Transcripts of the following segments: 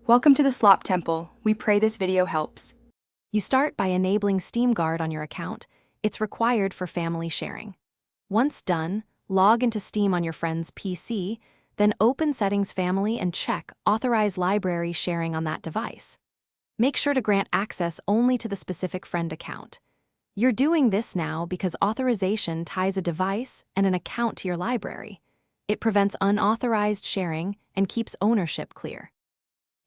Welcome to the Slop Temple. We pray this video helps. You start by enabling Steam Guard on your account. It's required for family sharing. Once done, log into Steam on your friend's PC, then open Settings Family and check Authorize Library Sharing on that device. Make sure to grant access only to the specific friend account. You're doing this now because authorization ties a device and an account to your library. It prevents unauthorized sharing and keeps ownership clear.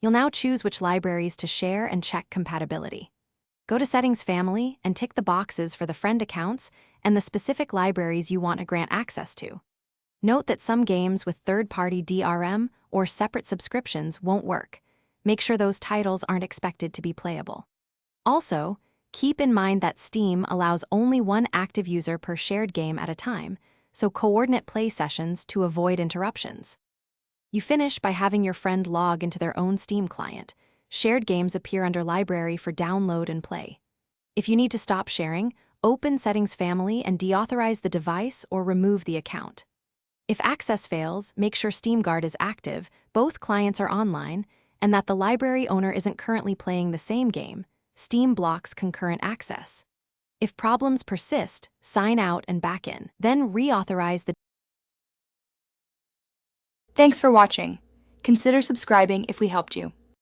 You'll now choose which libraries to share and check compatibility. Go to Settings Family and tick the boxes for the friend accounts and the specific libraries you want to grant access to. Note that some games with third-party DRM or separate subscriptions won't work. Make sure those titles aren't expected to be playable. Also, keep in mind that Steam allows only one active user per shared game at a time, so coordinate play sessions to avoid interruptions. You finish by having your friend log into their own Steam client. Shared games appear under Library for download and play. If you need to stop sharing, open Settings Family and deauthorize the device or remove the account. If access fails, make sure Steam Guard is active, both clients are online, and that the library owner isn't currently playing the same game. Steam blocks concurrent access. If problems persist, sign out and back in, then reauthorize the. Thanks for watching. Consider subscribing if we helped you.